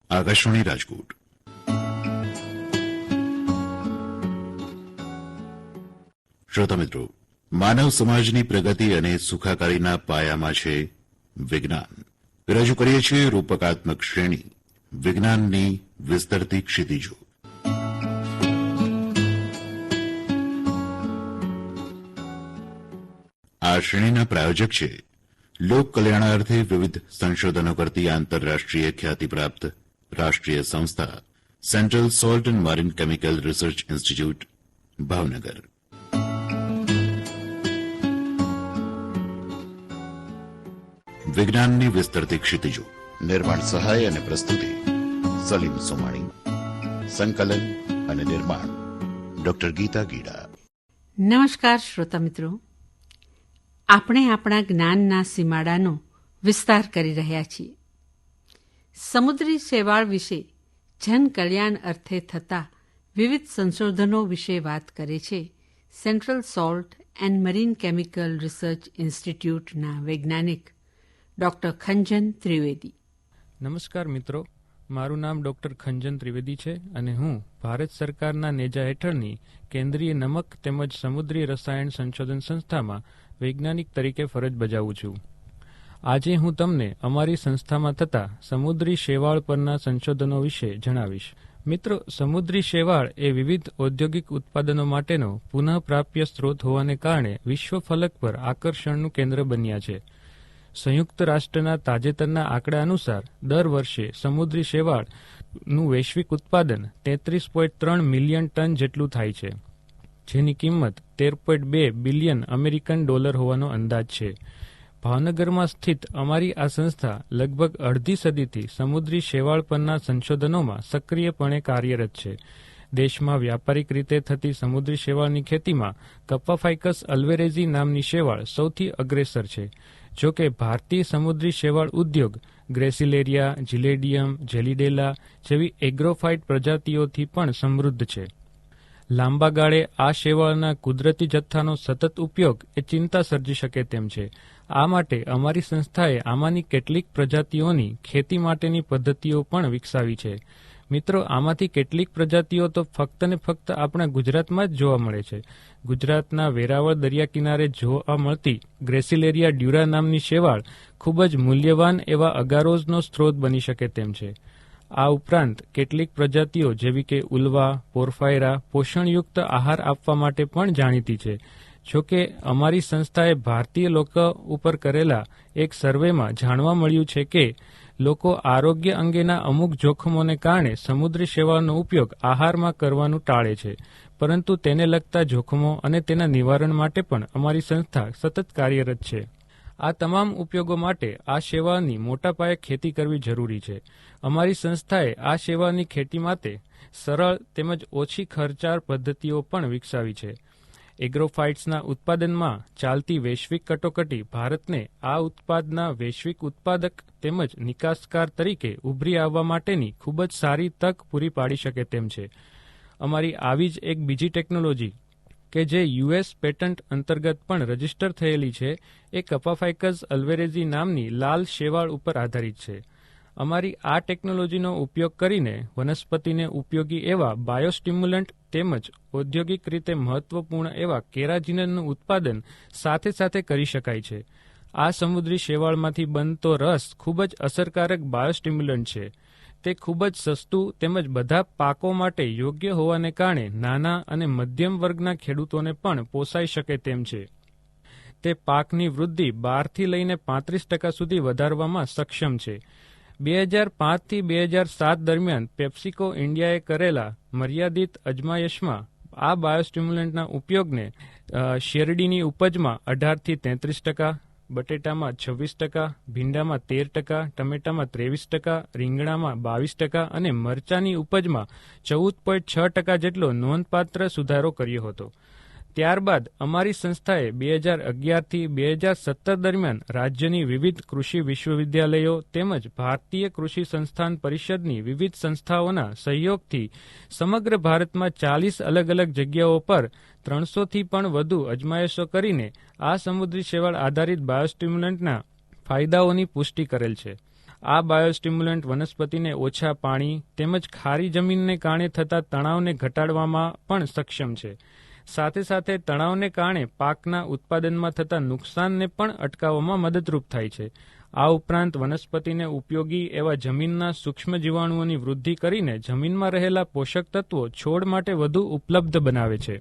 આકાશવાણી રાજકોટ. શ્રોતા મિત્રો, માનવ સમાજની પ્રગતિ અને સુખાકારીના પાયામાં છે વિજ્ઞાન. રજૂ કરીએ છીએ રૂપકાત્મક શ્રેણી વિજ્ઞાનની વિસ્તરતી ક્ષિતિજો. આ શ્રેણીના પ્રાયોજક છે લોક કલ્યાણાર્થે વિવિધ સંશોધનો કરતી આંતરરાષ્ટ્રીય ખ્યાતિપ્રાપ્ત રાષ્ટ્રીય સંસ્થા central Salt and Marine Chemical research institute, Bhavnagar. વિજ્ઞાનની વિસ્તરતી ક્ષિતિજો. નિર્માણ સહાય અને પ્રસ્તુતિ સલીમ સોમાણી. સંકલન અને નિર્માણ ડોક્ટર ગીતા ગીડા. નમસ્કાર શ્રોતા મિત્રો, આપણે આપણા જ્ઞાનના સીમાડાનો વિસ્તાર કરી રહ્યા છીએ. સમુદ્રી શેવાળ વિશે જનકલ્યાણ અર્થે થતા વિવિધ સંશોધનો વિશે વાત કરે છે Central Salt and Marine Chemical Research ઇન્સ્ટિટ્યૂટના વૈજ્ઞાનિક ડૉક્ટર ખંજન ત્રિવેદી. નમસ્કાર મિત્રો, મારું નામ ડૉક્ટર ખંજન ત્રિવેદી છે અને હું ભારત સરકારના નેજા હેઠળની કેન્દ્રીય નમક તેમજ સમુદ્રી રસાયણ સંશોધન સંસ્થામાં વૈજ્ઞાનિક તરીકે ફરજ બજાવું છું. આજે હું તમને અમારી સંસ્થામાં થતા સમુદ્રી શેવાળ પરના સંશોધનો વિશે જણાવીશ. મિત્રો, સમુદ્રી શેવાળ એ વિવિધ ઔદ્યોગિક ઉત્પાદનો માટેનો પુનઃપ્રાપ્ય સ્ત્રોત હોવાને કારણે વિશ્વ ફલક પર આકર્ષણનું કેન્દ્ર બન્યા છે. સંયુક્ત રાષ્ટ્રના તાજેતરના આંકડા અનુસાર દર વર્ષે સમુદ્રી શેવાળનું વૈશ્વિક ઉત્પાદન 33.3 મિલિયન ટન જેટલું થાય છે, જેની કિંમત $13.2 બિલિયન અમેરિકન ડોલર હોવાનો અંદાજ છે. ભાવનગરમાં સ્થિત અમારી આ સંસ્થા લગભગ અડધી સદીથી સમુદ્રી શેવાળ પરના સંશોધનોમાં સક્રિયપણે કાર્યરત છે. દેશમાં વ્યાપારિક રીતે થતી સમુદ્રી શેવાળની ખેતીમાં કપ્પાફાઇકસ અલ્વેરેઝી નામની શેવાળ સૌથી અગ્રેસર છે. જો કે ભારતીય સમુદ્રી શેવાળ ઉદ્યોગ ગ્રેસિલેરિયા, જીલેડિયમ, જેલિડેલા જેવી એગ્રોફાઇટ પ્રજાતિઓથી પણ સમૃદ્ધ છે. લાંબા ગાળે આ શેવાળના કુદરતી જથ્થાનો સતત ઉપયોગ એ ચિંતા સર્જી શકે તેમ છે. આ માટે અમારી સંસ્થાએ આમાંની કેટલીક પ્રજાતિઓની ખેતી માટેની પદ્ધતિઓ પણ વિકસાવી છે. મિત્રો, આમાંથી કેટલીક પ્રજાતિઓ તો ફક્ત ને ફક્ત આપણા ગુજરાતમાં જ જોવા મળે છે. ગુજરાતના વેરાવળ દરિયા કિનારે જોવા મળતી ગ્રેસિલેરિયા ડ્યુરા નામની શેવાળ ખૂબ જ મૂલ્યવાન એવા અગારોઝનો સ્ત્રોત બની શકે તેમ છે. આ ઉપરાંત કેટલીક પ્રજાતિઓ જેવી કે ઉલ્વા, પોર્ફાયરા પોષણયુક્ત આહાર આપવા માટે પણ જાણીતી છે. જોકે અમારી સંસ્થાએ ભારતીય લોકો ઉપર કરેલા એક સર્વેમાં જાણવા મળ્યું છે કે લોકો આરોગ્ય અંગેના અમુક જોખમોને કારણે સમુદ્રી શેવાળનો ઉપયોગ આહારમાં કરવાનું ટાળે છે, પરંતુ તેને લગતા જોખમો અને તેના નિવારણ માટે પણ અમારી સંસ્થા સતત કાર્યરત છે. આ તમામ ઉપયોગો માટે આ શેવાળની મોટા પાયે ખેતી કરવી જરૂરી છે. અમારી સંસ્થાએ આ શેવાળની ખેતી માટે સરળ તેમજ ઓછી ખર્ચાળ પદ્ધતિઓ પણ વિકસાવી છે. એગ્રોફાઇટ્સના ઉત્પાદનમાં ચાલતી વૈશ્વિક કટોકટી ભારતને આ ઉત્પાદના વૈશ્વિક ઉત્પાદક તેમજ નિકાસકાર તરીકે ઉભરી આવવા માટેની ખૂબ જ સારી તક પૂરી પાડી શકે તેમ છે. અમારી આવી જ એક બીજી ટેકનોલોજી કે જે યુએસ પેટન્ટ અંતર્ગત પણ રજીસ્ટર થયેલી છે એ કપ્પાફાઇકસ અલ્વેરેઝી નામની લાલ શેવાળ ઉપર આધારિત છે. અમારી આ ટેકનોલોજીનો ઉપયોગ કરીને વનસ્પતિને ઉપયોગી એવા બાયોસ્ટિમ્યુલન્ટ તેમજ ઔદ્યોગિક રીતે મહત્વપૂર્ણ એવા કેરાજીનનું ઉત્પાદન સાથે સાથે કરી શકાય છે. આ સમુદ્રી શેવાળમાંથી બનતો રસ ખૂબ જ અસરકારક બાયોસ્ટિમ્યુલન્ટ છે. તે ખૂબ જ સસ્તું તેમજ બધા પાકો માટે યોગ્ય હોવાને કારણે નાના અને મધ્યમ વર્ગના ખેડૂતોને પણ પોસાઈ શકે તેમ છે. તે પાકની વૃદ્ધિ 12થી લઈને 35% સુધી વધારવામાં સક્ષમ છે. 2005 થી 2007 દરમિયાન પેપ્સિકો ઇન્ડિયાએ કરેલા મર્યાદિત અજમાયશમાં આ બાયોસ્ટિમ્યુલન્ટના ઉપયોગને શેરડીની ઉપજમાં 18થી 33%, બટેટામાં 26%, ભીંડામાં 13%, ટમેટામાં 23%, રીંગણામાં 22% અને મરચાની ઉપજમાં 14.6% જેટલો નોંધપાત્ર સુધારો કર્યો હતો. ત્યારબાદ અમારી સંસ્થાએ 2011થી 2017 દરમિયાન રાજ્યની વિવિધ કૃષિ વિશ્વવિદ્યાલયો તેમજ ભારતીય કૃષિ સંસ્થાન પરિષદની વિવિધ સંસ્થાઓના સહયોગથી સમગ્ર ભારતમાં 40 અલગ અલગ જગ્યાઓ પર 300થી પણ વધુ અજમાયશો કરીને આ સમુદ્રી શેવાળ આધારિત બાયોસ્ટિમ્યુલન્ટના ફાયદાઓની પુષ્ટિ કરેલ છે. આ બાયોસ્ટિમ્યુલન્ટ વનસ્પતિને ઓછા પાણી તેમજ ખારી જમીનને કારણે થતા તણાવને ઘટાડવામાં પણ સક્ષમ છે. સાથે સાથે તણાવને કારણે પાકના ઉત્પાદનમાં થતા નુકસાનને પણ અટકાવવામાં મદદરૂપ થાય છે. આ ઉપરાંત વનસ્પતિને ઉપયોગી એવા જમીનના સૂક્ષ્મ જીવાણુઓની વૃદ્ધિ કરીને જમીનમાં રહેલા પોષક તત્વો છોડ માટે વધુ ઉપલબ્ધ બનાવે છે.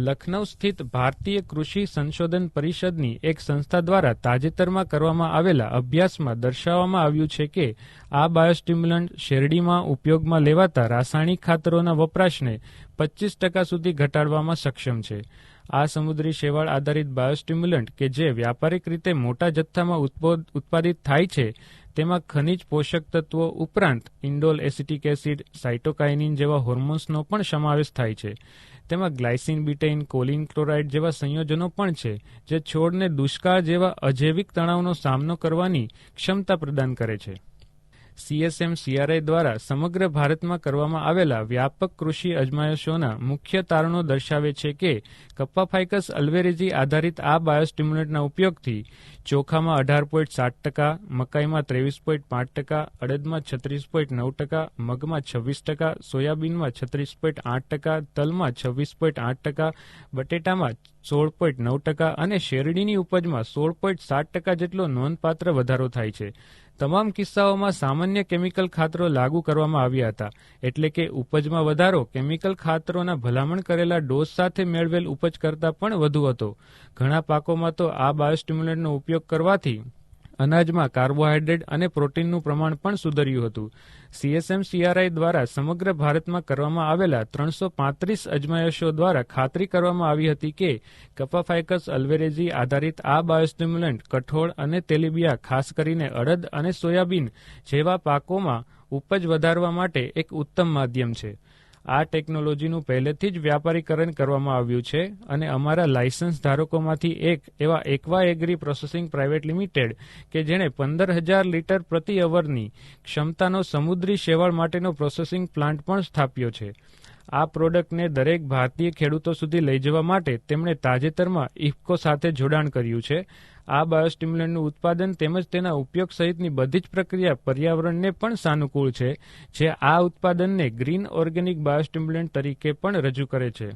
લખનૌ સ્થિત ભારતીય કૃષિ સંશોધન પરિષદની એક સંસ્થા દ્વારા તાજેતરમાં કરવામાં આવેલા અભ્યાસમાં દર્શાવવામાં આવ્યું છે કે આ બાયોસ્ટિમ્યુલન્ટ શેરડીમાં ઉપયોગમાં લેવાતા રાસાયણિક ખાતરોના વપરાશને 25% સુધી ઘટાડવામાં સક્ષમ છે. આ સમુદ્રી શેવાળ આધારિત બાયોસ્ટિમ્યુલન્ટ કે જે વ્યાપારિક રીતે મોટા જથ્થામાં ઉત્પાદિત થાય છે તેમાં ખનિજ પોષક તત્વો ઉપરાંત ઇન્ડોલ એસિટિક એસિડ, સાઇટોકાઇનિન જેવા હોર્મોન્સનો પણ સમાવેશ થાય છે. તેમાં ગ્લાયસિન, બીટેઇન, કોલિન ક્લોરાઇડ જેવા સંયોજનો પણ છે જે છોડને દુષ્કાળ જેવા અજૈવિક તણાવનો સામનો કરવાની ક્ષમતા પ્રદાન કરે છે. CSM-CRI દ્વારા સમગ્ર ભારતમાં કરવામાં આવેલા વ્યાપક કૃષિ અજમાયશોના મુખ્ય તારણો દર્શાવે છે કે કપ્પાફાઇકસ અલ્વેરેઝી આધારિત આ બાયોસ્ટિમ્યુલન્ટના ઉપયોગથી ચોખામાં 18.7%, મકાઈમાં 23.5%, અડદમાં 36.9%, મગમાં 26%, સોયાબીનમાં 36.8%, તલમાં 26.8%, બટેટામાં 16.9% અને શેરડીની ઉપજમાં 16.7% જેટલો નોંધપાત્ર વધારો થાય છે. તમામ કિસ્સાઓમાં સામાન્ય કેમિકલ ખાતરો લાગુ કરવામાં આવ્યા હતા, એટલે કે ઉપજમાં વધારો કેમિકલ ખાતરોના ભલામણ કરેલા ડોઝ સાથે મેળવેલ ઉપજ કરતાં પણ વધુ હતો. ઘણા પાકોમાં તો આ બાયોસ્ટિમ્યુલન્ટનો ઉપયોગ કરવાથી અનાજમાં કાર્બોહાઈડ્રેટ અને પ્રોટીનનું પ્રમાણ પણ સુધર્યું હતું. CSM-CRI દ્વારા સમગ્ર ભારતમાં કરવામાં આવેલા 335 અજમાયશો દ્વારા ખાતરી કરવામાં આવી હતી કે કપ્પાફાઇકસ અલ્વેરેઝી આધારિત આ બાયોસ્ટિમ્યુલન્ટ કઠોળ અને તેલીબિયા, ખાસ કરીને અડદ અને સોયાબીન જેવા પાકોમાં ઉપજ વધારવા માટે એક ઉત્તમ માધ્યમ છે. આ ટેકનોલોજીનું પહેલેથી જ વ્યાપારીકરણ કરવામાં આવ્યું છે અને અમારા લાયસન્સ ધારકોમાંથી એક એવા Aqua Agri Processing Private Limited કે જેણે 15,000 લીટર પ્રતિ અવરની ક્ષમતાનો સમુદ્રી શેવાળ માટેનો પ્રોસેસિંગ પ્લાન્ટ પણ સ્થાપ્યો છે. આ પ્રોડક્ટને દરેક ભારતીય ખેડૂતો સુધી લઈ જવા માટે તેમણે તાજેતરમાં ઇફકો સાથે જોડાણ કર્યું છે. આ બાયોસ્ટિમ્યુલન્ટનું ઉત્પાદન તેમજ તેના ઉપયોગ સહિતની બધી જ પ્રક્રિયા પર્યાવરણને પણ સાનુકૂળ છે, જે આ ઉત્પાદનને ગ્રીન ઓર્ગેનિક બાયોસ્ટિમ્યુલન્ટ તરીકે પણ રજૂ કરે છે.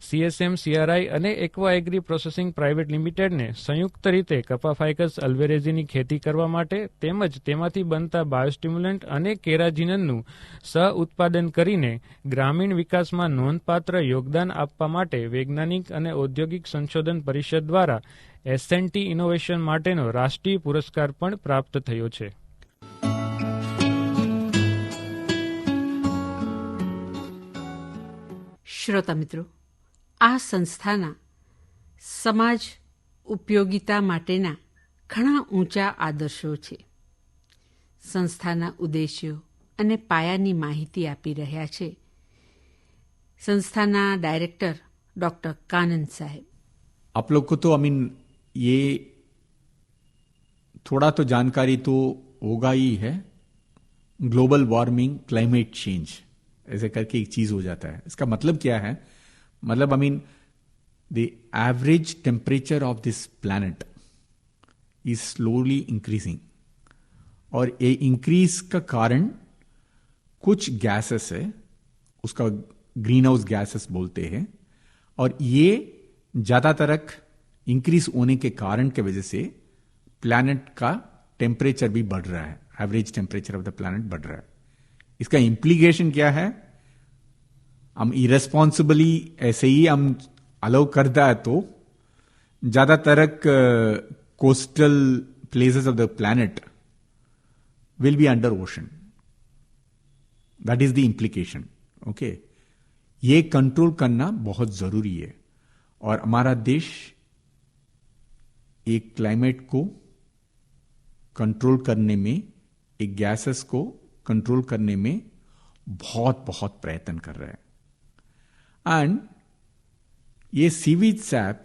CSM-CRI અને એક્વા એગ્રી પ્રોસેસિંગ પ્રાઇવેટ લિમિટેડને સંયુક્ત રીતે કપ્પાફાઇકસ અલ્વેરેઝીની ખેતી કરવા માટે તેમજ તેમાંથી બનતા બાયોસ્ટિમ્યુલન્ટ અને કેરાજીનનનું સહ ઉત્પાદન કરીને ગ્રામીણ વિકાસમાં નોંધપાત્ર યોગદાન આપવા માટે વૈજ્ઞાનિક અને ઔદ્યોગિક સંશોધન પરિષદ દ્વારા S&T ઇનોવેશન માટેનો રાષ્ટ્રીય પુરસ્કાર પણ પ્રાપ્ત થયો છે. શ્રોતા મિત્રો, આ સંસ્થાના સમાજ ઉપયોગિતા માટેના ઘણા ઊંચા આદર્શો છે. સંસ્થાના ઉદ્દેશ્યો અને પાયાની માહિતી આપી રહ્યા છે સંસ્થાના ડાયરેક્ટર ડૉક્ટર કાનન સાહેબ. आप लोग को तो ये थोड़ा तो जानकारी तो होगा ही है. ग्लोबल वार्मिंग, क्लाइमेट चेंज ऐसे करके एक चीज हो जाता है. इसका मतलब क्या है? मतलब the average temperature of this planet is slowly increasing. और ये इंक्रीज का कारण कुछ गैसेस है, उसका ग्रीन हाउस गैसेस बोलते हैं. और ये ज्यादातर इंक्रीज होने के कारण के वजह से प्लैनेट का टेम्परेचर भी बढ़ रहा है. Average temperature of the planet बढ़ रहा है. इसका इंप्लीकेशन क्या है? हम इरेस्पॉन्सिबली ऐसे ही हम अलाउ करता है तो ज्यादातर coastal places of the planet will be under ocean. That is the implication. Okay, ये कंट्रोल करना बहुत जरूरी है. और हमारा देश एक क्लाइमेट को कंट्रोल करने में, एक गैसेस को कंट्रोल करने में बहुत बहुत प्रयत्न कर रहा है. एंड ये सीवीज सैप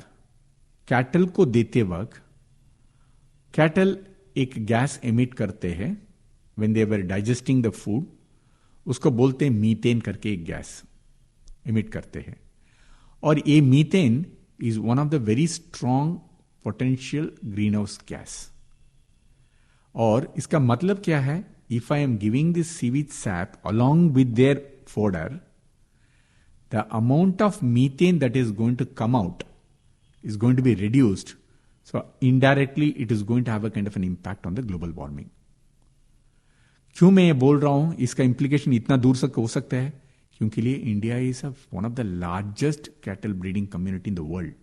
कैटल को देते वक्त, कैटल एक गैस एमिट करते हैं when they were digesting the food. उसको बोलते हैं मीथेन करके एक गैस एमिट करते हैं. और ये methane is one of the very strong potential green house gas. और इसका मतलब क्या है? If I am giving this CVs SAP along with their fodder, the amount of methane that is going to come out is going to be reduced. So indirectly it is going to have a kind of an impact on the global warming. क्यों मैं ये बोल रहा हूं? इसका implication इतना दूर तक हो सकता है क्योंकि लिए India is one of the largest cattle breeding community in the world.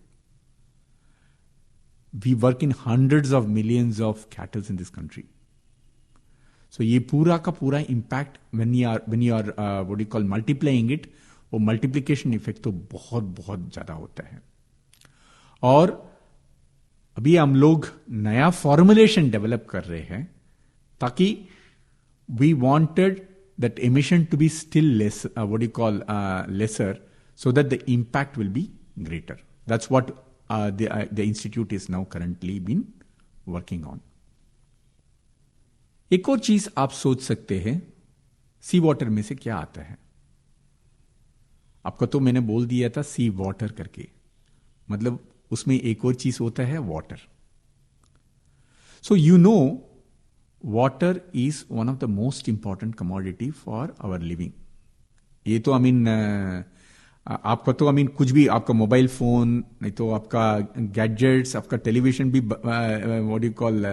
We work in hundreds of millions of cattle in this country. So ये पूरा का पूरा impact when you are what do you call multiplying it, वो multiplication effect तो बहुत बहुत ज्यादा होता है. और अभी हम लोग नया फॉर्मुलेशन डेवलप कर रहे हैं ताकि we wanted that emission to be still less, what do you call lesser, so that the impact will be greater. That's what the institute is now currently been working on. एक और चीज आप सोच सकते हैं, सी वाटर में से क्या आता है? आपको तो मैंने बोल दिया था सी वाटर करके, मतलब उसमें एक और चीज होता है water. So you know water is one of the most important commodity for our living. ये तो आपका तो कुछ भी, आपका मोबाइल फोन, नहीं तो आपका गैजेट्स, आपका टेलीविजन भी, what do you call,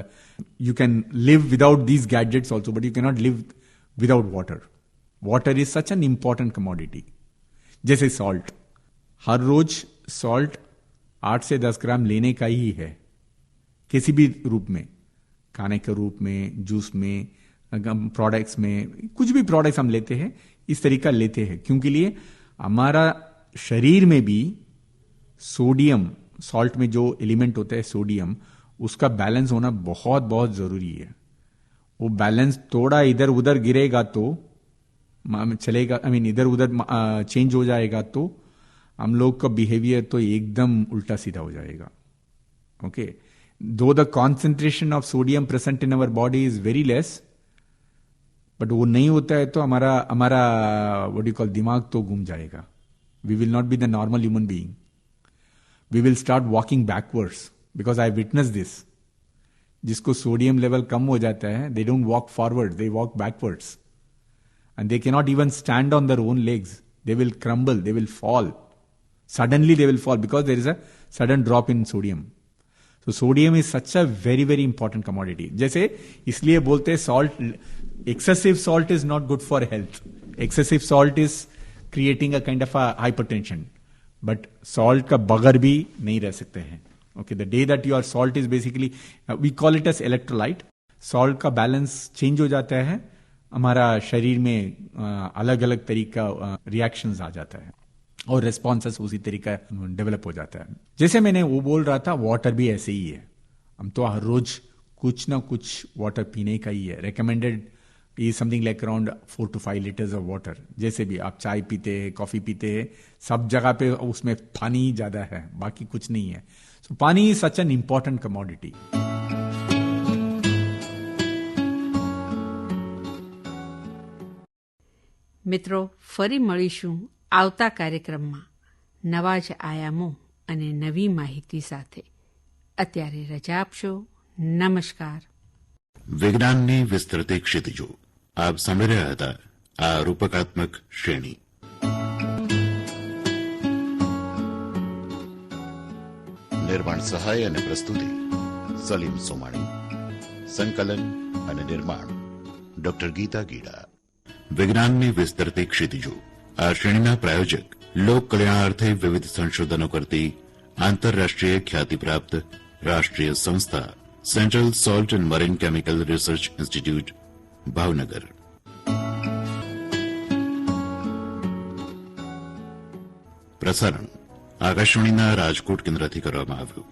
you can live without these gadgets also, but you can not live without water. Water is such an important commodity. जैसे सॉल्ट, हर रोज सॉल्ट 8 से 10 ग्राम लेने का ही है, किसी भी रूप में, खाने के रूप में, जूस में, प्रोडक्ट्स में, कुछ भी प्रोडक्ट्स हम लेते हैं इस तरीका लेते हैं. क्योंकि लिए हमारा शरीर में भी सोडियम, सॉल्ट में जो एलिमेंट होता है सोडियम, उसका बैलेंस होना बहुत बहुत जरूरी है. वो बैलेंस थोड़ा इधर उधर गिरेगा तो चलेगा, इधर उधर चेंज हो जाएगा तो हम लोग का बिहेवियर तो एकदम उल्टा सीधा हो जाएगा. ओके, दो the concentration of sodium present in our body is very less, but वो नहीं होता है तो हमारा व्हाट डू कॉल दिमाग तो घूम जाएगा. We will not be the normal human being. We will start walking backwards, because I witness this. जिसको सोडियम लेवल कम हो जाता है, they don't walk forward, they walk backwards, and they can not even stand on their own legs. They will crumble, they will fall, suddenly they will fall because there is a sudden drop in sodium. So sodium is such a very very important commodity. जैसे इसलिए बोलते हैं salt, excessive salt is not good for health. Excessive salt is creating a kind of a hypertension. But salt का बगैर भी नहीं रह सकते हैं. Okay, the day that your salt is basically, we call it as electrolyte. Salt का balance change हो जाता है, हमारा शरीर में अलग अलग तरीका reactions आ जाता है और रेस्पॉन्सेस उसी तरीका डेवलप हो जाता है. जैसे मैंने वो बोल रहा था, वाटर भी ऐसे ही है. हम तो हर रोज कुछ ना कुछ वाटर पीने का ही है. Recommended is something like around 4 to 5 litres of water. जैसे भी आप चाय पीते हैं, कॉफी पीते हैं, सब जगह पे उसमें पानी ही ज्यादा है, बाकी कुछ नहीं है. सो पानी is such an important commodity. મિત્રો, ફરી મળીશું આવતા કાર્યક્રમમાં નવા જ આયામો અને નવી માહિતી સાથે. અત્યારે રજા આપશો. નમસ્કાર. વિજ્ઞાનની વિસ્તૃત ક્ષિતિજો આપ સાંભળી રહ્યા હતા આ રૂપકાત્મક શ્રેણી. નિર્માણ સહાય અને પ્રસ્તુતિ સલીમ સોમાણી. સંકલન અને નિર્માણ ડોક્ટર ગીતા ગીડા. વિજ્ઞાનની વિસ્તૃત ક્ષિતિજો આ શ્રેણીના પ્રાયોજક લોક કલ્યાણાર્થે વિવિધ સંશોધનો કરતી આંતરરાષ્ટ્રીય ખ્યાતિપ્રાપ્ત રાષ્ટ્રીય સંસ્થા central Salt and Marine Chemical research institute, Bhavnagar. પ્રસારણ આકાશવાણીના રાજકોટ કેન્દ્રથી કરવામાં આવ્યું.